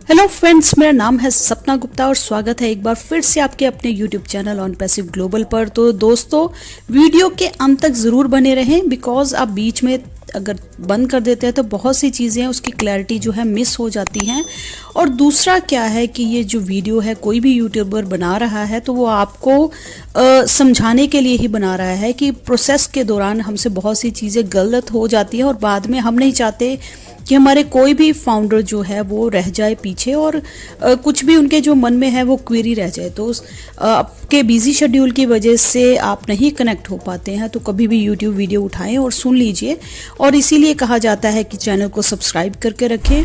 Hello friends, मेरा नाम है सपना गुप्ता और स्वागत है एक बार फिर से आपके अपने YouTube channel on passive global पर। तो दोस्तों, वीडियो के अंत तक ज़रूर बने रहें बिकॉज आप बीच में अगर बंद कर देते हैं तो बहुत सी चीज़ें उसकी क्लैरिटी जो है मिस हो जाती हैं। और दूसरा क्या है कि ये जो वीडियो है कोई भी यूट्यूबर बना रहा है तो वो आपको समझाने के लिए ही बना रहा है कि प्रोसेस के दौरान हमसे बहुत सी चीज़ें गलत हो जाती हैं और बाद में हम नहीं चाहते कि हमारे कोई भी फाउंडर जो है वो रह जाए पीछे और कुछ भी उनके जो मन में है वो क्वेरी रह जाए। तो आपके बिजी शेड्यूल की वजह से आप नहीं कनेक्ट हो पाते हैं तो कभी भी यूट्यूब वीडियो उठाएं और सुन लीजिए। और इसीलिए कहा जाता है कि चैनल को सब्सक्राइब करके रखें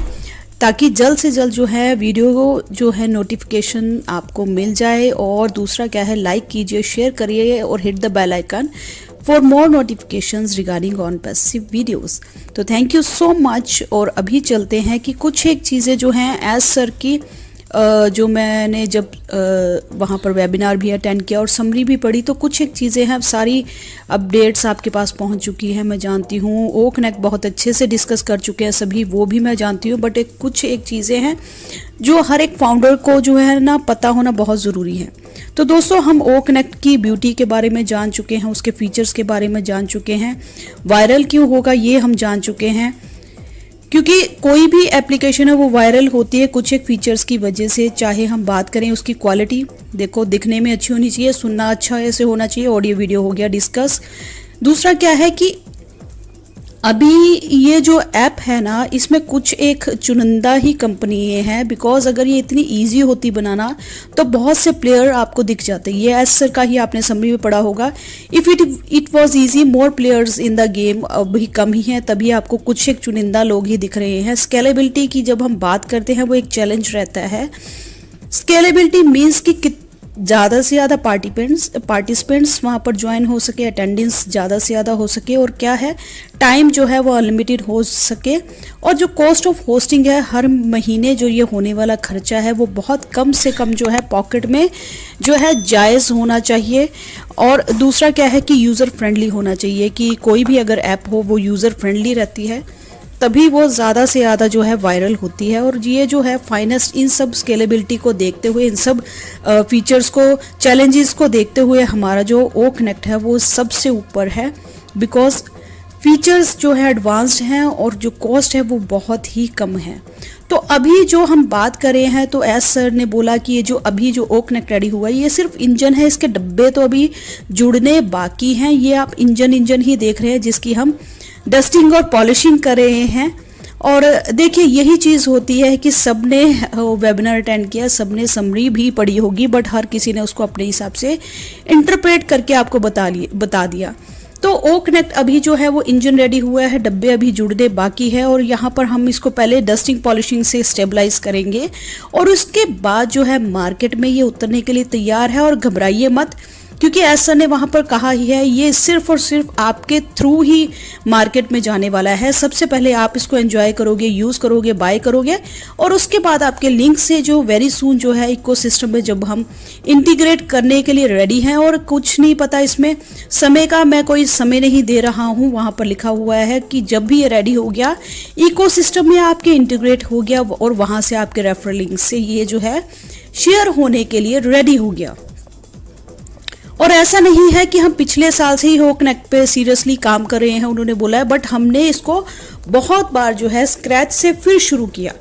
ताकि जल्द से जल्द जो है वीडियो जो है नोटिफिकेशन आपको मिल जाए। और दूसरा क्या है, लाइक कीजिए, शेयर करिए और hit the bell icon for more notifications regarding on passive videos. तो थैंक यू सो मच। और अभी चलते हैं कि कुछ एक चीज़ें जो हैं एज सर की जो मैंने जब वहाँ पर वेबिनार भी अटेंड किया और समरी भी पढ़ी तो कुछ एक चीज़ें हैं, सारी अपडेट्स आपके पास पहुँच चुकी हैं। मैं जानती हूँ ओ कनेक्ट बहुत अच्छे से डिस्कस कर चुके हैं सभी, वो भी मैं जानती हूँ, बट कुछ एक चीज़ें हैं जो हर एक फाउंडर को जो है ना पता होना बहुत ज़रूरी है। तो दोस्तों, हम ओ कनेक्ट की ब्यूटी के बारे में जान चुके हैं, उसके फीचर्स के बारे में जान चुके हैं, वायरल क्यों होगा ये हम जान चुके हैं, क्योंकि कोई भी एप्लीकेशन है वो वायरल होती है कुछ एक फीचर्स की वजह से। चाहे हम बात करें उसकी क्वालिटी, देखो दिखने में अच्छी होनी चाहिए, सुनना अच्छा ऐसे होना चाहिए, ऑडियो वीडियो हो गया डिस्कस। दूसरा क्या है कि अभी ये जो ऐप है ना इसमें कुछ एक चुनिंदा ही कंपनी हैं बिकॉज अगर ये इतनी इजी होती बनाना तो बहुत से प्लेयर आपको दिख जाते। ये एस सर का ही आपने समरी में पढ़ा होगा, if it was easy more players in the game, अभी कम ही हैं तभी आपको कुछ एक चुनिंदा लोग ही दिख रहे हैं। स्केलेबिलिटी की जब हम बात करते हैं वो एक चैलेंज रहता है। स्केलेबिलिटी मीन्स कि ज़्यादा से ज़्यादा पार्टिसिपेंट्स वहाँ पर ज्वाइन हो सके, अटेंडेंस ज़्यादा से ज़्यादा हो सके, और क्या है टाइम जो है वो अनलिमिटेड हो सके, और जो कॉस्ट ऑफ होस्टिंग है हर महीने जो ये होने वाला खर्चा है वो बहुत कम से कम जो है पॉकेट में जो है जायज़ होना चाहिए। और दूसरा क्या है कि यूज़र फ्रेंडली होना चाहिए, कि कोई भी अगर ऐप हो वो यूज़र फ्रेंडली रहती है तभी वो ज़्यादा से ज़्यादा जो है वायरल होती है। और ये जो है फाइनेस्ट इन सब स्केलेबिलिटी को देखते हुए, इन सब फीचर्स को, चैलेंजेस को देखते हुए हमारा जो ओ कनेक्ट है वो सबसे ऊपर है बिकॉज फीचर्स जो है एडवांस्ड हैं और जो कॉस्ट है वो बहुत ही कम है। तो अभी जो हम बात कर रहे हैं तो एस सर ने बोला कि ये जो अभी जो ओ कनेक्ट रेडी हुआ है ये सिर्फ इंजन है, इसके डब्बे तो अभी जुड़ने बाकी हैं। ये आप इंजन ही देख रहे हैं जिसकी हम डस्टिंग और पॉलिशिंग कर रहे हैं। और देखिए यही चीज़ होती है कि सबने वेबिनार अटेंड किया, सबने समरी भी पढ़ी होगी, बट हर किसी ने उसको अपने हिसाब से इंटरप्रेट करके आपको बता दिया। तो ओ कनेक्ट अभी जो है वो इंजन रेडी हुआ है, डब्बे अभी जुड़ने बाकी है, और यहाँ पर हम इसको पहले डस्टिंग पॉलिशिंग से स्टेबलाइज करेंगे और उसके बाद जो है मार्केट में ये उतरने के लिए तैयार है। और घबराइए मत, क्योंकि ऐसा ने वहाँ पर कहा ही है ये सिर्फ और सिर्फ आपके थ्रू ही मार्केट में जाने वाला है। सबसे पहले आप इसको एंजॉय करोगे, यूज़ करोगे, बाय करोगे, और उसके बाद आपके लिंक से जो वेरी सून जो है इकोसिस्टम में जब हम इंटीग्रेट करने के लिए रेडी हैं। और कुछ नहीं पता इसमें समय का, मैं कोई समय नहीं दे रहा हूँ, वहाँ पर लिखा हुआ है कि जब भी ये रेडी हो गया इकोसिस्टम में आपके इंटीग्रेट हो गया और वहाँ से आपके रेफरल लिंक से ये जो है शेयर होने के लिए रेडी हो गया। और ऐसा नहीं है कि हम पिछले साल से ही हो कनेक्ट पे सीरियसली काम कर रहे हैं, उन्होंने बोला है, बट हमने इसको बहुत बार जो है स्क्रैच से फिर शुरू किया।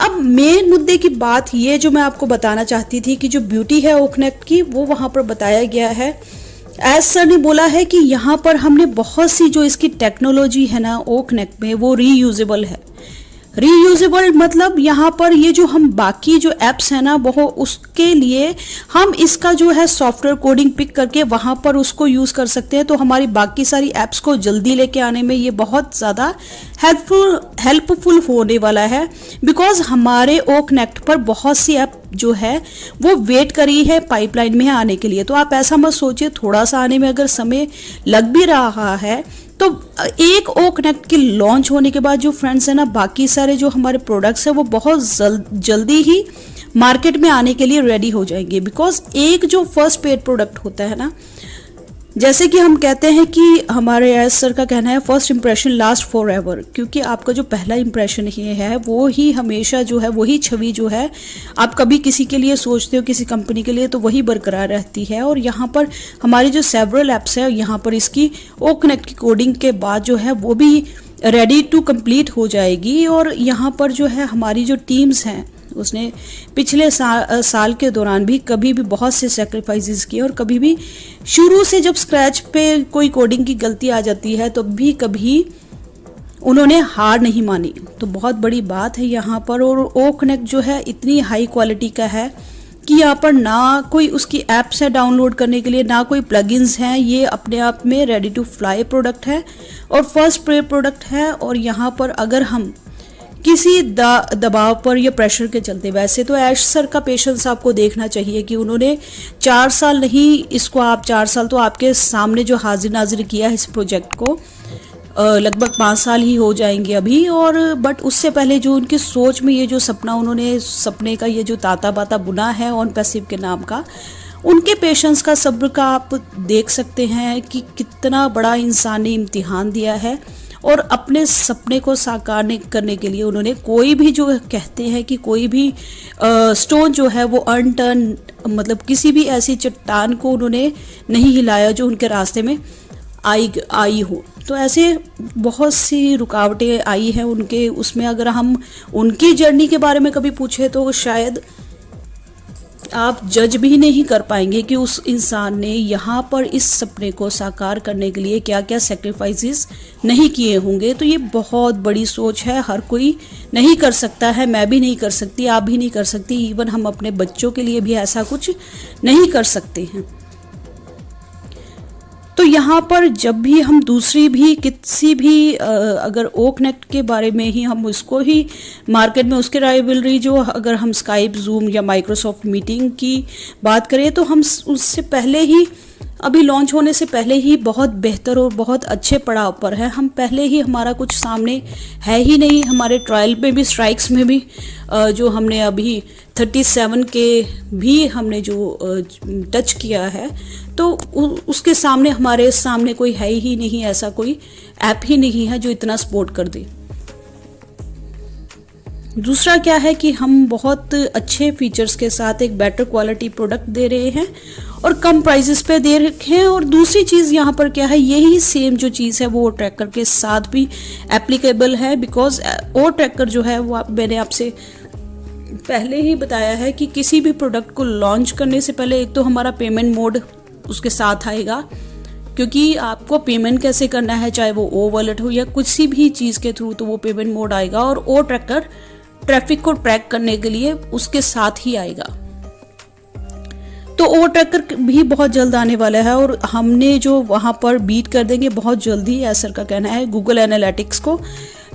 अब मेन मुद्दे की बात ये जो मैं आपको बताना चाहती थी कि जो ब्यूटी है ओ कनेक्ट की वो वहाँ पर बताया गया है। एज सर ने बोला है कि यहाँ पर हमने बहुत सी जो इसकी टेक्नोलॉजी है ना ओ कनेक्ट में वो रीयूजेबल है। रीयूजेबल मतलब यहाँ पर ये जो हम बाकी जो एप्स है ना वो उसके लिए हम इसका जो है सॉफ्टवेयर कोडिंग पिक करके वहाँ पर उसको यूज़ कर सकते हैं। तो हमारी बाकी सारी एप्स को जल्दी लेके आने में ये बहुत ज़्यादा हेल्पफुल होने वाला है बिकॉज हमारे ओ कनेक्ट पर बहुत सी ऐप जो है वो वेट करी है पाइपलाइन में आने के लिए। तो आप ऐसा मत सोचिए, थोड़ा सा आने में अगर समय लग भी रहा है तो एक ओ कनेक्ट के लॉन्च होने के बाद जो फ्रेंड्स है ना बाकी सारे जो हमारे प्रोडक्ट्स हैं वो बहुत जल्दी ही मार्केट में आने के लिए रेडी हो जाएंगे। बिकॉज एक जो फर्स्ट पेड प्रोडक्ट होता है ना जैसे कि हम कहते हैं कि हमारे एस सर का कहना है first impression last for ever, क्योंकि आपका जो पहला इम्प्रेशन ये है वो ही हमेशा जो है, वही छवि जो है आप कभी किसी के लिए सोचते हो, किसी कंपनी के लिए, तो वही बरकरार रहती है। और यहाँ पर हमारी जो सेवरल ऐप्स है, यहाँ पर इसकी ओ कनेक्ट की कोडिंग के बाद जो है वो भी रेडी टू कंप्लीट हो जाएगी। और यहाँ पर जो है हमारी जो टीम्स हैं उसने पिछले साल के दौरान भी कभी भी बहुत से सेक्रीफाइसेस किए, और कभी भी शुरू से जब स्क्रैच पे कोई कोडिंग की गलती आ जाती है तो भी कभी उन्होंने हार नहीं मानी। तो बहुत बड़ी बात है यहाँ पर। और ओ कनेक्ट जो है इतनी हाई क्वालिटी का है कि यहाँ पर ना कोई उसकी ऐप्स है डाउनलोड करने के लिए, ना कोई प्लगइन्स हैं, ये अपने आप में रेडी टू फ्लाई प्रोडक्ट है और फर्स्ट प्रे प्रोडक्ट है। और यहाँ पर अगर हम किसी दबाव पर या प्रेशर के चलते, वैसे तो ऐश सर का पेशेंस आपको देखना चाहिए कि उन्होंने 4 साल नहीं, इसको आप 4 साल तो आपके सामने जो हाजिर नाजिर किया है इस प्रोजेक्ट को, लगभग 5 साल ही हो जाएंगे अभी। और बट उससे पहले जो उनकी सोच में ये जो सपना, उन्होंने सपने का ये जो ताता बाता बुना है ऑन पैसिव के नाम का, उनके पेशेंस का, सब्र का आप देख सकते हैं कि कितना बड़ा इंसान ने इम्तिहान दिया है। और अपने सपने को साकार करने के लिए उन्होंने कोई भी, जो कहते हैं कि कोई भी स्टोन जो है वो अनटर्न, मतलब किसी भी ऐसी चट्टान को उन्होंने नहीं हिलाया जो उनके रास्ते में आई हो। तो ऐसे बहुत सी रुकावटें आई हैं उनके उसमें। अगर हम उनकी जर्नी के बारे में कभी पूछे तो शायद आप जज भी नहीं कर पाएंगे कि उस इंसान ने यहाँ पर इस सपने को साकार करने के लिए क्या क्या सेक्रीफाइसेस नहीं किए होंगे। तो ये बहुत बड़ी सोच है, हर कोई नहीं कर सकता है, मैं भी नहीं कर सकती, आप भी नहीं कर सकती, इवन हम अपने बच्चों के लिए भी ऐसा कुछ नहीं कर सकते हैं। तो यहाँ पर जब भी हम दूसरी भी किसी भी अगर ओ कनेक्ट के बारे में ही हम उसको ही मार्केट में उसके राइवलरी, जो अगर हम स्काइप, जूम या माइक्रोसॉफ्ट मीटिंग की बात करें तो हम उससे पहले ही, अभी लॉन्च होने से पहले ही बहुत बेहतर और बहुत अच्छे पड़ाव पर है। हम पहले ही, हमारा कुछ सामने है ही नहीं। हमारे ट्रायल में भी, स्ट्राइक्स में भी जो हमने अभी 37 के भी हमने जो टच किया है, तो उसके सामने, हमारे सामने कोई है ही नहीं, ऐसा कोई ऐप ही नहीं है जो इतना सपोर्ट कर दे। दूसरा क्या है कि हम बहुत अच्छे फीचर्स के साथ एक बेटर क्वालिटी प्रोडक्ट दे रहे हैं और कम प्राइसेस पे दे रखे हैं। और दूसरी चीज़ यहाँ पर क्या है, यही सेम जो चीज़ है वो ट्रैकर के साथ भी एप्लीकेबल है। बिकॉज ओ ट्रैकर जो है वो मैंने आपसे पहले ही बताया है कि किसी भी प्रोडक्ट को लॉन्च करने से पहले एक तो हमारा पेमेंट मोड उसके साथ आएगा, क्योंकि आपको पेमेंट कैसे करना है, चाहे वो ओ वॉलेट हो या किसी भी चीज़ के थ्रू, तो वो पेमेंट मोड आएगा। और ओ ट्रैकर ट्रैफिक को ट्रैक करने के लिए उसके साथ ही आएगा। तो ओ ट्रैकर भी बहुत जल्द आने वाला है और हमने जो वहाँ पर बीट कर देंगे बहुत जल्दी, ऐसा का कहना है, गूगल एनालिटिक्स को।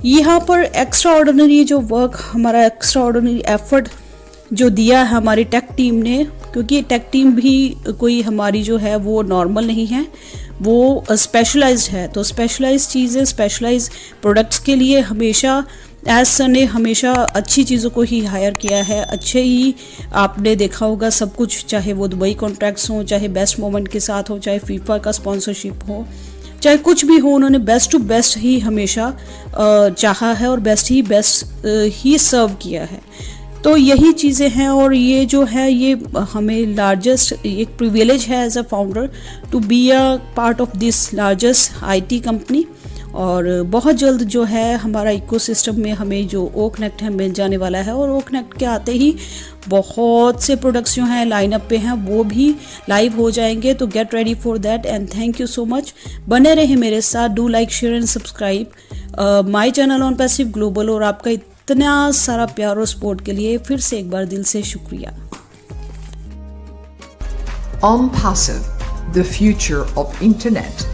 यहाँ पर एक्स्ट्रा ऑर्डिनरी जो वर्क, हमारा एक्स्ट्रा ऑर्डिनरी एफर्ट जो दिया है हमारी टेक टीम ने, क्योंकि टेक टीम भी कोई हमारी जो है वो नॉर्मल नहीं है, वो स्पेशलाइज्ड है। तो स्पेशलाइज्ड चीज़ें, स्पेशलाइज्ड प्रोडक्ट्स के लिए हमेशा एज सर ने हमेशा अच्छी चीज़ों को ही हायर किया है। अच्छे ही आपने देखा होगा सब कुछ, चाहे वो दुबई कॉन्ट्रैक्ट्स हों, चाहे बेस्ट मोमेंट के साथ हो, चाहे फीफा का स्पॉन्सरशिप हो, चाहे कुछ भी हो, उन्होंने बेस्ट टू बेस्ट ही हमेशा चाहा है और बेस्ट ही सर्व किया है। तो यही चीज़ें हैं। और ये जो है ये हमें लार्जेस्ट एक प्रिविलेज है as a founder to be a part of this largest IT company. और बहुत जल्द जो है हमारा इकोसिस्टम में हमें जो ओ कनेक्ट है मिल जाने वाला है। और ओ कनेक्ट के आते ही बहुत से प्रोडक्ट्स जो हैं लाइनअप पे हैं वो भी लाइव हो जाएंगे। तो get ready for that and thank you so much. बने रहे मेरे साथ, do like, share and subscribe my channel on passive global. और आपका इतना सारा प्यार और सपोर्ट के लिए फिर से एक बार दिल से शुक्रिया। On Passive, the future of internet.